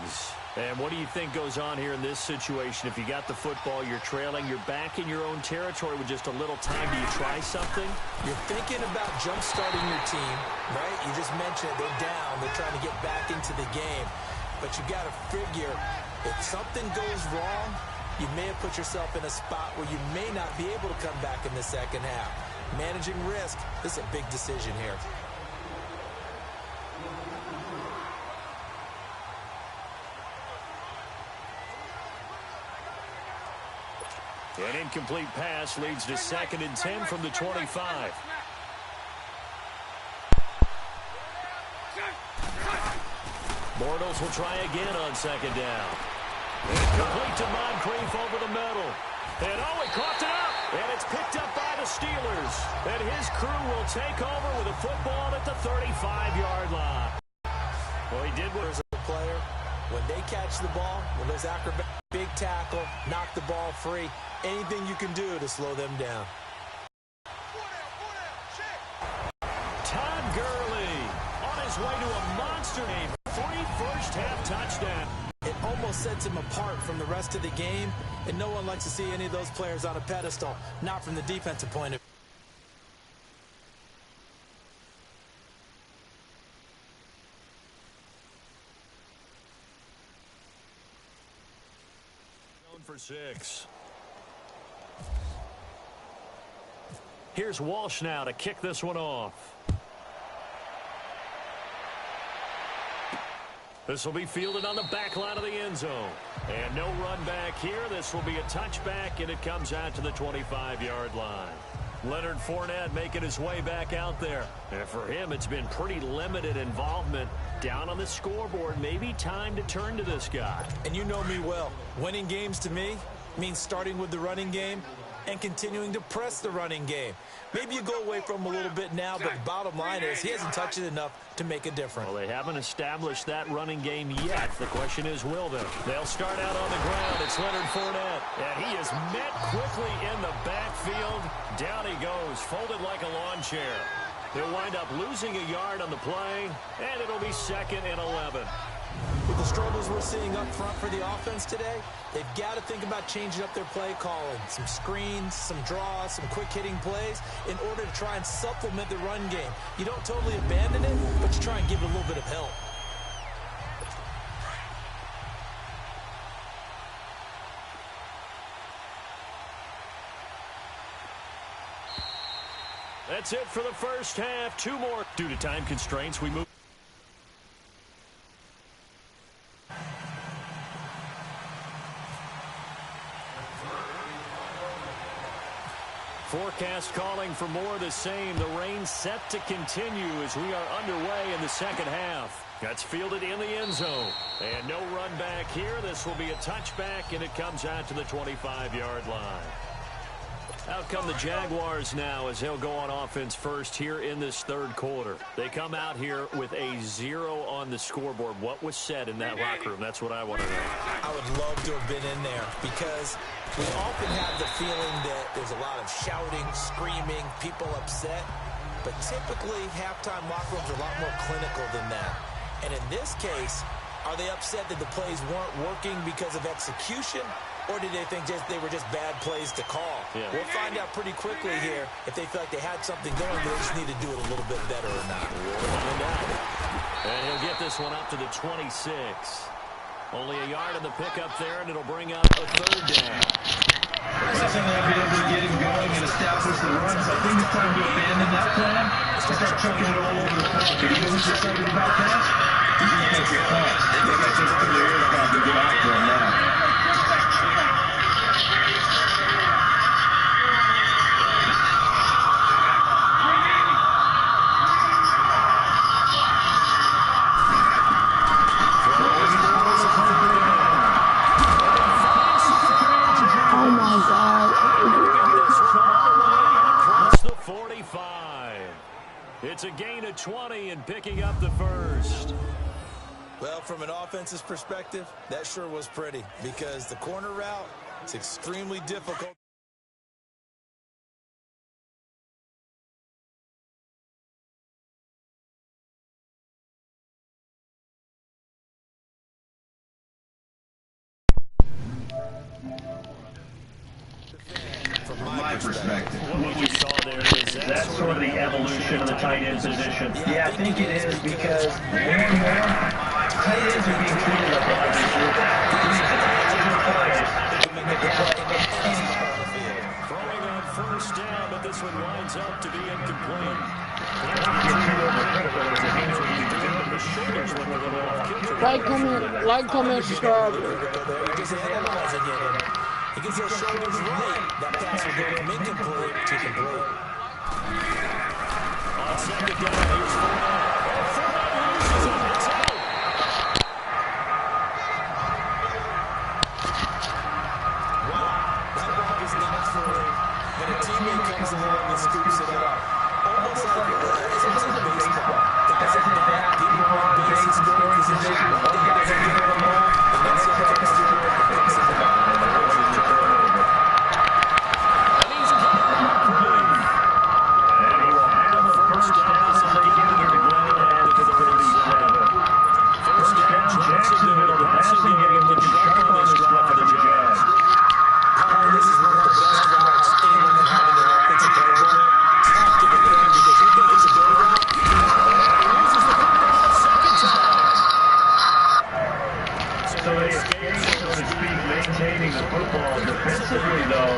is. And what do you think goes on here in this situation? If you got the football, you're trailing, you're back in your own territory with just a little time. Do you try something? You're thinking about jump-starting your team, right? You just mentioned it. They're down. They're trying to get back into the game. But you got to figure, if something goes wrong, you may have put yourself in a spot where you may not be able to come back in the second half. Managing risk, this is a big decision here. An incomplete pass leads to 2nd and 10 from the 25. Bortles will try again on 2nd down. Incomplete to Moncrief over the middle. And he caught it up. And it's picked up by the Steelers. And his crew will take over with a football at the 35-yard line. Well, he did what as a player. When they catch the ball, when those acrobats, big tackle, knock the ball free, anything you can do to slow them down. Todd Gurley on his way to a monster game. 3 first-half touchdowns. It almost sets him apart from the rest of the game, and no one likes to see any of those players on a pedestal, not from the defensive point of view. For 6. Here's Walsh now to kick this one off. This will be fielded on the back line of the end zone. And no run back here. This will be a touchback, and it comes out to the 25-yard line. Leonard Fournette making his way back out there. And for him, it's been pretty limited involvement. Down on the scoreboard, maybe time to turn to this guy. And you know me well. Winning games to me means starting with the running game and continuing to press the running game. Maybe you go away from him a little bit now, but the bottom line is he hasn't touched it enough to make a difference. Well, they haven't established that running game yet. The question is, will they? They'll start out on the ground. It's Leonard Fournette, and he is met quickly in the backfield. Down he goes, folded like a lawn chair. He'll wind up losing a yard on the play, and it'll be 2nd and 11. With the struggles we're seeing up front for the offense today, they've got to think about changing up their play calling. Some screens, some draws, some quick-hitting plays in order to try and supplement the run game. You don't totally abandon it, but you try and give it a little bit of help. That's it for the first half. 2 more. Due to time constraints, we move. Forecast calling for more of the same. The rain set to continue as we are underway in the second half. That's fielded in the end zone. And no run back here. This will be a touchback, and it comes out to the 25-yard line. Out come the Jaguars now as they'll go on offense first here in this 3rd quarter. They come out here with a 0 on the scoreboard. What was said in that locker room? That's what I want to know. I would love to have been in there because we often have the feeling that there's a lot of shouting, screaming, people upset. But typically, halftime locker rooms are a lot more clinical than that. And in this case, are they upset that the plays weren't working because of execution? Or did they think they were just bad plays to call? Yeah. We'll find out pretty quickly here if they feel like they had something going, but they just need to do it a little bit better or not. And he'll get this one up to the 26. Only a yard in the pickup there, and it'll bring up a 3rd down. Something like being able to get him going and establish the runs. I think it's time to abandon that plan and start chucking it all over the park. Are you guys excited about that? You can take your thoughts. They got to open their ears back and get after him now. It's a gain of 20 and picking up the first. Well, from an offense's perspective, that sure was pretty because the corner route is extremely difficult. perspective. What you saw there is That's sort of the evolution of the tight end position. Yeah, I think it is because more and more tight ends are being treated like wide receivers. throwing on first down, but this one winds up to be incomplete. Like, comment, subscribe. He gets those shoulders right. That pass will go from incomplete to complete. On second down, here's Fournette. Loses it. It's out. Wow. That block is not for when a teammate comes along and scoops it up. Almost like a baseball. Guys in the back, people on base, scoring position. One guy's going to get them all. The next guy comes through and picks it up. Maintaining the football defensively, though,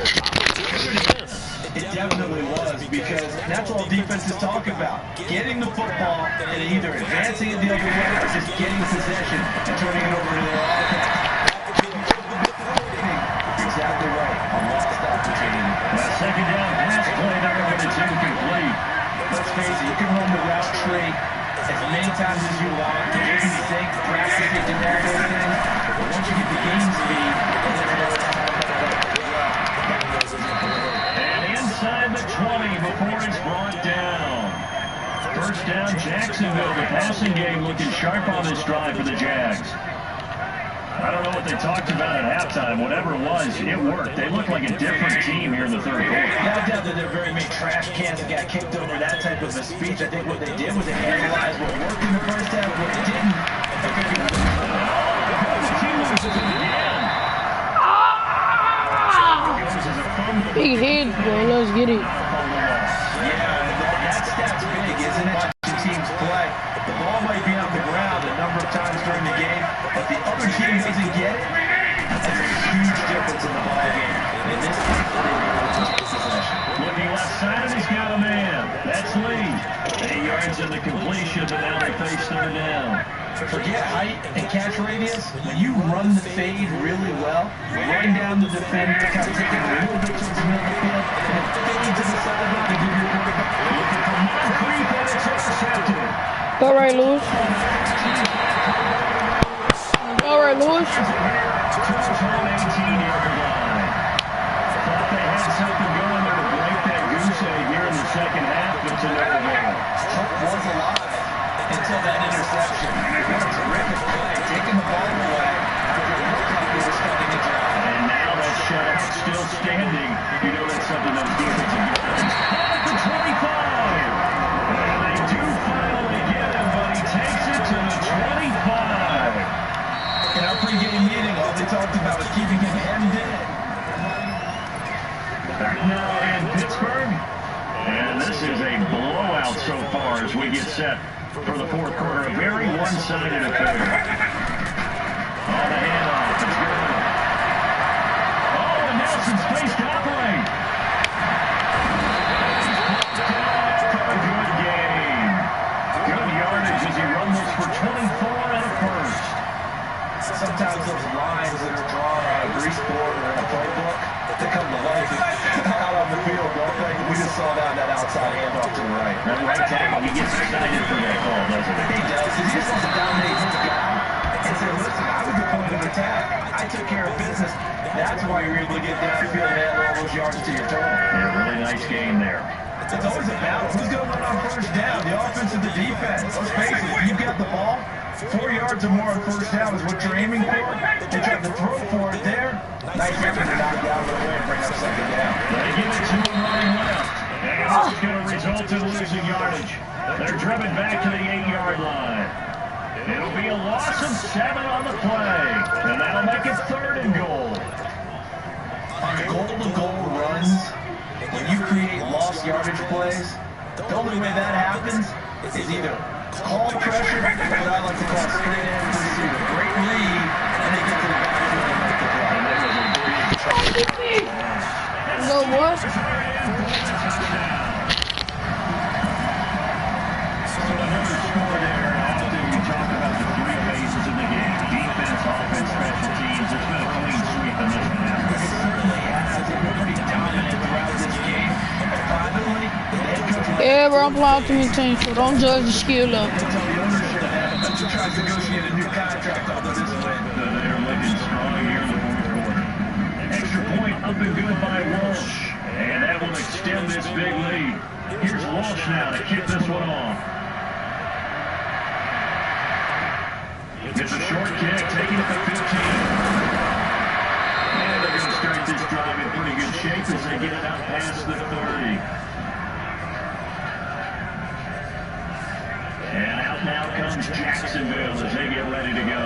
it definitely was, because that's all defenses talk about. Getting the football and either advancing it the other way or just getting possession and turning it over to their offense. Exactly right. A lost opportunity. That second down pass play number 2 complete. Let's face it, you can run the route tree as many times as you want. Do you think, practice it, do all those things. But once you get the game speed, and inside the 20 before it's brought down. First down, Jacksonville. The passing game looking sharp on this drive for the Jags. I don't know what they talked about at halftime. Whatever it was, it worked. They look like a different team here in the third quarter. No doubt that there are very many trash cans that got kicked over that type of a speech. I think what they did was they analyzed what worked in the first half, what didn't. Big head, boy. Let's get it. Yeah, that stat's big, isn't it? Watching teams play. The ball might be on the ground a number of times during the game, but the other team doesn't get it. That's a huge difference in the ball game. In this case, looking left side, and he's got a man. That's Lee. 8 yards in the completion, but now they face third down. Forget height and catch radius. When you run the fade really well, run down the defender, kind of take it a little bit towards the middle of the field, and then fade to the sideline to give your quarterback. Looking for Moncrief, and it's intercepted. All right, Lewis. All right, Lewis. 18-yard line. Thought they had something going there to break that goose egg here in the second half, but to no avail. Hope was alive until that interception. What a terrific play, taking the ball away after it looked like they were starting to drive. And now that shutout still standing. You know that's something those defensive guys. At the 25. And they do finally get him, but he takes it to the 25. In our pregame meeting, all they talked about was keeping him hemmed in. Back now in Pittsburgh. And this is a blowout so far as we get set for the fourth quarter. A very one-sided affair. On the handoff. It's good. Oh, and Nelson's face to operate. A good game. Good yardage as he runs this for 24 and a first. Sometimes those lines that are drawn on a grease board or in a playbook, they come to life out on the field, don't they? We just saw that outside handoff to the right. That right tackle, he gets excited for that call, doesn't he? He does. He just wants to dominate his guy and say, listen, I was the point of attack. I took care of business. That's why you're able to get downfield and add all those yards to your total. Yeah, really nice game there. It's always a battle. Who's going to run on first down? The offense or the defense? Let's face it, if you've got the ball, 4 yards or more on first down is what you're aiming for. They tried to throw for it there. Nice effort to knock down the way and bring up second down. They give it to him running left. And this is going to result in losing yardage. They're driven back to the 8-yard line. It'll be a loss of 7 on the play. And that'll make it 3rd and goal. On goal-to-goal runs, less yardage plays. The only way that happens is either call pressure, or what I like to call straight in receiver. Great lead, and they get to the backfield and make the play. No what? So another score there. Often we talk about the three phases of the game: defense, offense, special teams. There's been a clean sweep in this one. It certainly has. They've been pretty dominant throughout this game. And privately, the head coach Yeah, bro, I'm playing Ultimate Team, so don't judge the skill up. tell the ownership that he tries to negotiate a new contract off of this win. So they are looking strong here in the fourth quarter. Extra point up and good by Walsh. And that will extend this big lead. Here's Walsh now to kick this one off. It's a short kick, taking it to 15. And they're going to start this drive in pretty good shape as they get it out past the 30. And out now comes Jacksonville as they get ready to go.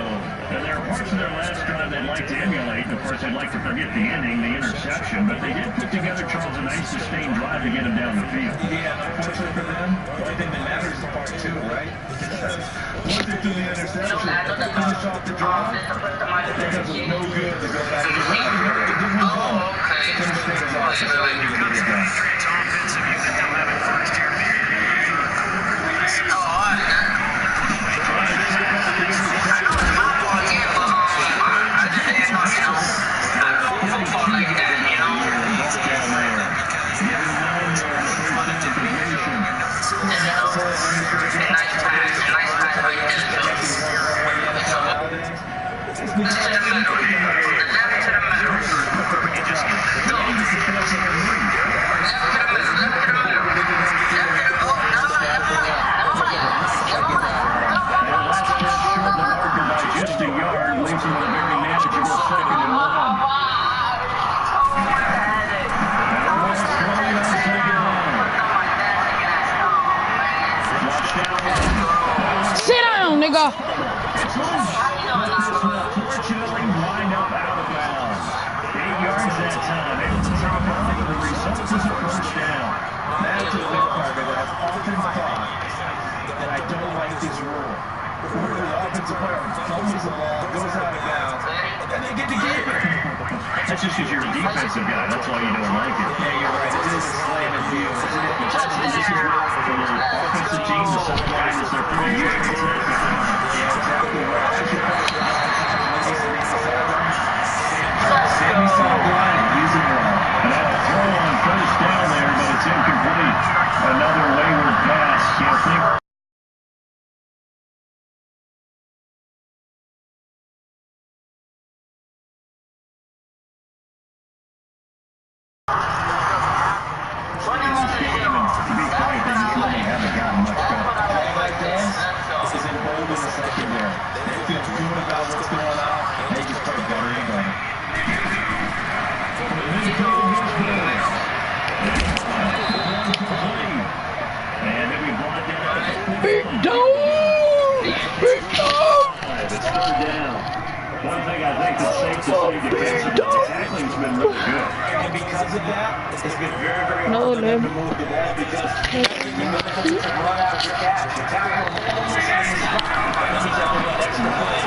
And there are parts of their last drive they'd like to emulate. And of course, they'd like to forget the ending, the interception. But they did put together, Charles, a nice sustained drive to get them down the field. Yeah, unfortunately for them, the only thing that matters is part two, right? Once they do the interception, finish off the drive, it does them no good to go back to the run. It didn't go. Finish things off. So they need to get it done. Offensive unit now having first year. Just a yard leaves him with a very manageable second and one. Sit down, nigga. Fortunately, lined up out of bounds. 8 yards that time. Able to drop off. The result is a first down. That's a big part of it. I've often thought that I don't like this rule. Where the offensive player fumbles the ball, goes out of bounds, and they get to keep it. That's just because you're a defensive guy. That's why you don't like it. Yeah, you're right. It is a slanted view, isn't it? This is where for the offensive team, the sideline is their pretty good. Yeah, exactly right. Sammy saw blind, using wrong. And a throw on first down there, but it's incomplete. Another wayward pass. Can't think. One thing I think that's safe to say defensively, tackling's been really good. And because of that, it's been very, very No, hard for them man. to move the ball because you run after catch. You tackle them all in the same spot. And he's able to run extra plays.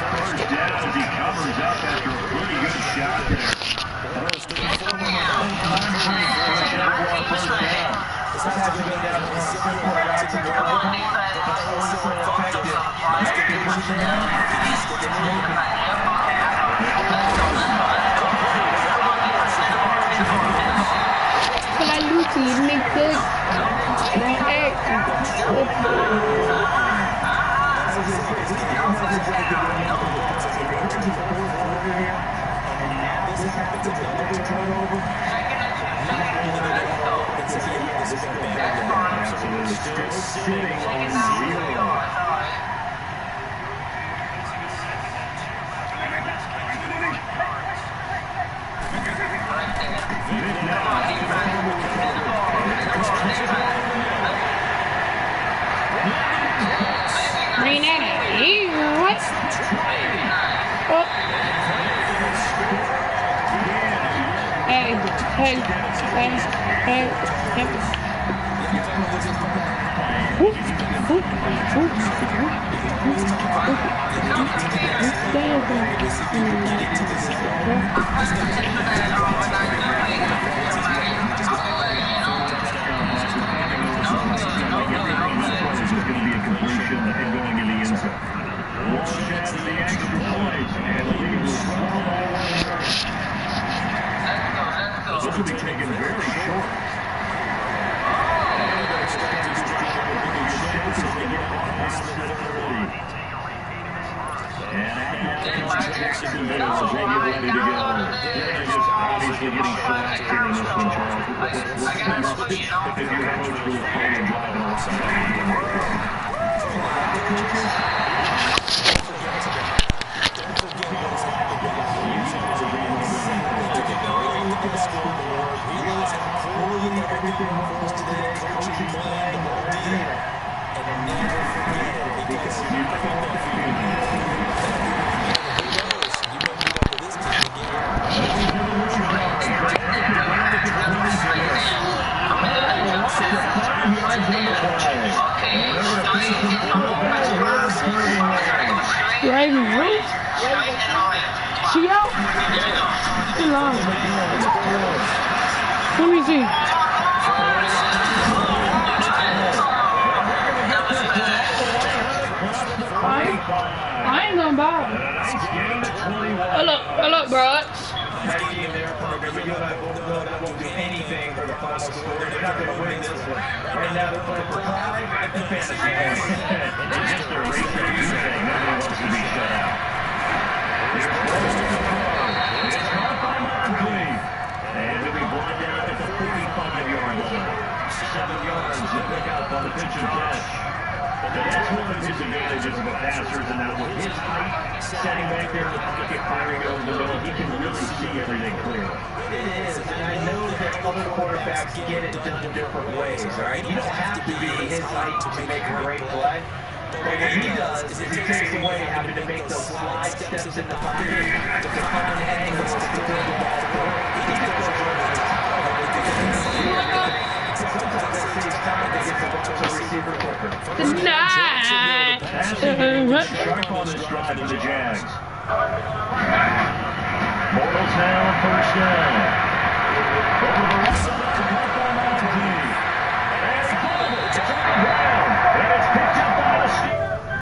First down as he covers up after a pretty good shot there. First down. Sometimes you go down to one simple routes and you're open, but always so effective. Make a conversion now. It's moving. Can I Lucy make good? Still sitting on 0. Bring that out. What? Oh. Hey, hey, hey, hey. This will be taken very short. And Jackson as they get ready to go. They're just obviously getting shellacked here in this one, Charles. If you have Coach Blue playing driving around. Raven, wait. She out? Still on. Let me see. I ain't gonna buy it. Hello, bro. That won't do anything for the final score. They're not going to win this one. Right now they're playing for five and fantasy points. It's just a race that you say. Nobody wants to be shut out. It's caught by Markley. And it'll be brought down at the 45-yard line. 7 yards to pick up on the pitch and catch. And that's one of his advantages of a passer, and that with his height, setting back there in the pocket, firing over the middle, he can really see everything clearly. It is, and I know that other quarterbacks get it done in different ways, all right? You don't have to be his height to make a great play. But what he does is he takes away having to make those slide steps in the pocket to find angles to throw the ball forward. He just goes over the top of it. Sometimes that saves time to get the ball to the receiver quicker. Nice. Sharp on this drive of the Jags. Bortles now on first down. Over the